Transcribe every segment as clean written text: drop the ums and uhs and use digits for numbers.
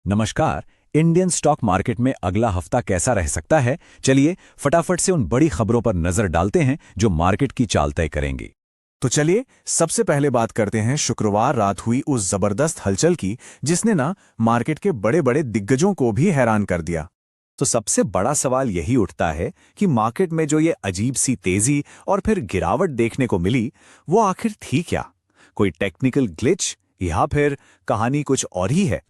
नमस्कार। Indian stock market में अगला हफ्ता कैसा रह सकता है, चलिए फटाफट से उन बड़ी खबरों पर नजर डालते हैं जो मार्केट की चाल तय करेंगी। तो चलिए सबसे पहले बात करते हैं शुक्रवार रात हुई उस जबरदस्त हलचल की जिसने ना मार्केट के बड़े बड़े दिग्गजों को भी हैरान कर दिया। तो सबसे बड़ा सवाल यही उठता है कि मार्केट में जो ये अजीब सी तेजी और फिर गिरावट देखने को मिली, वो आखिर थी क्या? कोई टेक्निकल ग्लिच या फिर कहानी कुछ और ही है?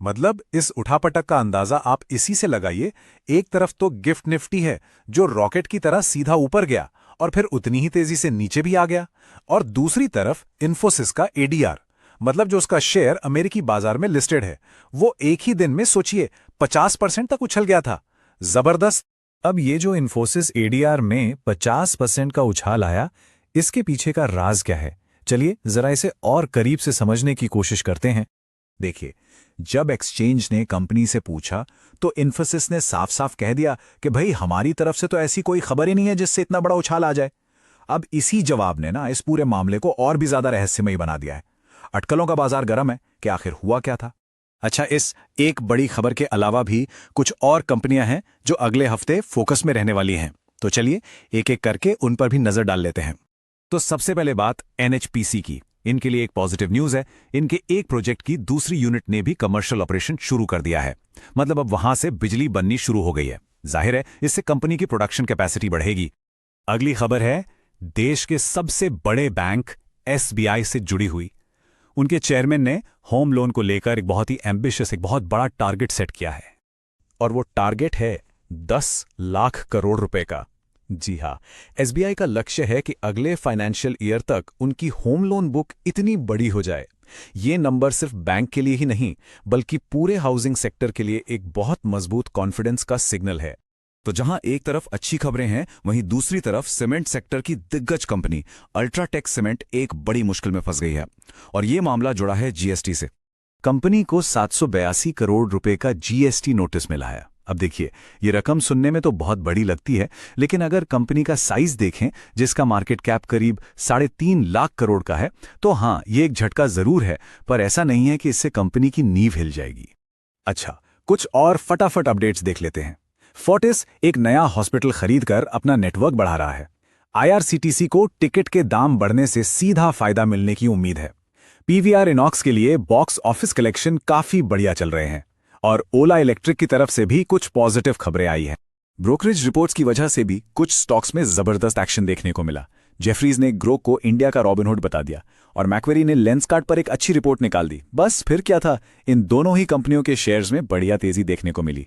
मतलब इस उठापटक का अंदाजा आप इसी से लगाइए। एक तरफ तो गिफ्ट निफ्टी है जो रॉकेट की तरह सीधा ऊपर गया और फिर उतनी ही तेजी से नीचे भी आ गया, और दूसरी तरफ इन्फोसिस का एडीआर, मतलब जो उसका शेयर अमेरिकी बाजार में लिस्टेड है, वो एक ही दिन में सोचिए 50% तक उछल गया था। जबरदस्त। अब ये जो इन्फोसिस एडीआर में 50% का उछाल आया, इसके पीछे का राज क्या है? चलिए जरा इसे और करीब से समझने की कोशिश करते हैं। देखिए, जब एक्सचेंज ने कंपनी से पूछा तो इन्फोसिस ने साफ साफ कह दिया कि भाई हमारी तरफ से तो ऐसी कोई खबर ही नहीं है जिससे इतना बड़ा उछाल आ जाए। अब इसी जवाब ने ना इस पूरे मामले को और भी ज्यादा रहस्यमयी बना दिया है। अटकलों का बाजार गर्म है कि आखिर हुआ क्या था। अच्छा, इस एक बड़ी खबर के अलावा भी कुछ और कंपनियां हैं जो अगले हफ्ते फोकस में रहने वाली हैं, तो चलिए एक एक करके उन पर भी नजर डाल लेते हैं। तो सबसे पहले बात एनएचपीसी की। इनके लिए एक पॉजिटिव न्यूज है। इनके एक प्रोजेक्ट की दूसरी यूनिट ने भी कमर्शियल ऑपरेशन शुरू कर दिया है। मतलब अब वहां से बिजली बननी शुरू हो गई है। जाहिर है इससे कंपनी की प्रोडक्शन कैपेसिटी बढ़ेगी। अगली खबर है देश के सबसे बड़े बैंक एसबीआई से जुड़ी हुई। उनके चेयरमैन ने होम लोन को लेकर एक बहुत ही एम्बिशियस, एक बहुत बड़ा टारगेट सेट किया है, और वो टारगेट है 10 लाख करोड़ रुपए का। जी हाँ, एसबीआई का लक्ष्य है कि अगले फाइनेंशियल ईयर तक उनकी होम लोन बुक इतनी बड़ी हो जाए। ये नंबर सिर्फ बैंक के लिए ही नहीं, बल्कि पूरे हाउसिंग सेक्टर के लिए एक बहुत मजबूत कॉन्फिडेंस का सिग्नल है। तो जहां एक तरफ अच्छी खबरें हैं, वहीं दूसरी तरफ सीमेंट सेक्टर की दिग्गज कंपनी अल्ट्राटेक सीमेंट एक बड़ी मुश्किल में फंस गई है, और ये मामला जुड़ा है जीएसटी से। कंपनी को 782 करोड़ रुपए का जीएसटी नोटिस मिला है। अब देखिए, ये रकम सुनने में तो बहुत बड़ी लगती है, लेकिन अगर कंपनी का साइज देखें, जिसका मार्केट कैप करीब 3.5 लाख करोड़ का है, तो हाँ, ये एक झटका जरूर है, पर ऐसा नहीं है कि इससे कंपनी की नींव हिल जाएगी। अच्छा, कुछ और फटाफट अपडेट्स देख लेते हैं। फोर्टिस एक नया हॉस्पिटल खरीदकर अपना नेटवर्क बढ़ा रहा है। आईआरसीटीसी को टिकट के दाम बढ़ने से सीधा फायदा मिलने की उम्मीद है। पीवीआर इनॉक्स के लिए बॉक्स ऑफिस कलेक्शन काफी बढ़िया चल रहे हैं, और ओला इलेक्ट्रिक की तरफ से भी कुछ पॉजिटिव खबरें आई हैं। ब्रोकरेज रिपोर्ट्स की वजह से भी कुछ स्टॉक्स में जबरदस्त एक्शन देखने को मिला। जेफरीज ने ग्रोक को इंडिया का रॉबिनहुड बता दिया, और मैक्वेरी ने लेंसकार्ट पर एक अच्छी रिपोर्ट निकाल दी। बस फिर क्या था, इन दोनों ही कंपनियों के शेयर्स में बढ़िया तेजी देखने को मिली।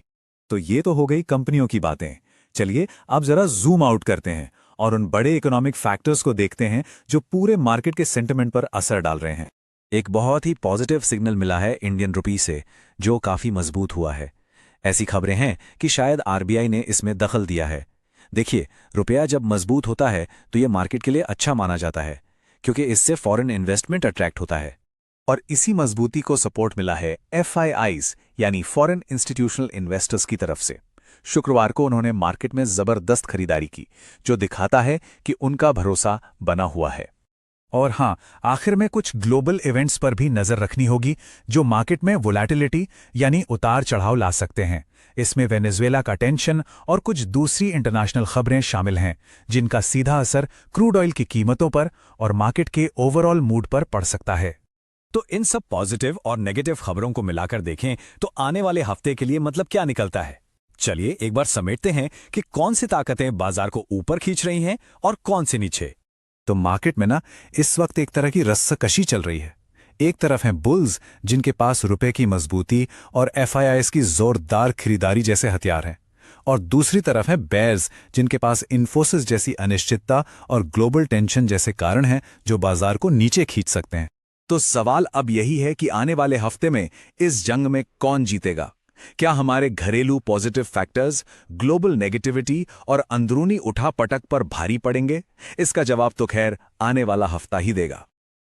तो ये तो हो गई कंपनियों की बातें। चलिए अब जरा जूम आउट करते हैं और उन बड़े इकोनॉमिक फैक्टर्स को देखते हैं जो पूरे मार्केट के सेंटिमेंट पर असर डाल रहे हैं। एक बहुत ही पॉजिटिव सिग्नल मिला है इंडियन रुपी से, जो काफी मजबूत हुआ है। ऐसी खबरें हैं कि शायद आरबीआई ने इसमें दखल दिया है। देखिए, रुपया जब मजबूत होता है तो ये मार्केट के लिए अच्छा माना जाता है, क्योंकि इससे फॉरेन इन्वेस्टमेंट अट्रैक्ट होता है। और इसी मजबूती को सपोर्ट मिला है एफआईआईज यानी फॉरेन इंस्टीट्यूशनल इन्वेस्टर्स की तरफ से। शुक्रवार को उन्होंने मार्केट में जबरदस्त खरीदारी की, जो दिखाता है कि उनका भरोसा बना हुआ है। और हाँ, आखिर में कुछ ग्लोबल इवेंट्स पर भी नजर रखनी होगी जो मार्केट में वोलेटिलिटी यानी उतार चढ़ाव ला सकते हैं। इसमें वेनेजुएला का टेंशन और कुछ दूसरी इंटरनेशनल खबरें शामिल हैं, जिनका सीधा असर क्रूड ऑयल की कीमतों पर और मार्केट के ओवरऑल मूड पर पड़ सकता है। तो इन सब पॉजिटिव और नेगेटिव खबरों को मिलाकर देखें तो आने वाले हफ्ते के लिए मतलब क्या निकलता है। चलिए एक बार समेटते हैं कि कौन सी ताकतें बाजार को ऊपर खींच रही हैं और कौन से नीचे। तो मार्केट में ना इस वक्त एक तरह की रस्साकशी चल रही है। एक तरफ हैं बुल्स, जिनके पास रुपए की मजबूती और एफआईआईज की जोरदार खरीदारी जैसे हथियार हैं, और दूसरी तरफ हैं बेयर्स, जिनके पास इन्फोसिस जैसी अनिश्चितता और ग्लोबल टेंशन जैसे कारण हैं जो बाजार को नीचे खींच सकते हैं। तो सवाल अब यही है कि आने वाले हफ्ते में इस जंग में कौन जीतेगा? क्या हमारे घरेलू पॉजिटिव फैक्टर्स, ग्लोबल नेगेटिविटी और अंदरूनी उठापटक पर भारी पड़ेंगे? इसका जवाब तो खैर आने वाला हफ्ता ही देगा।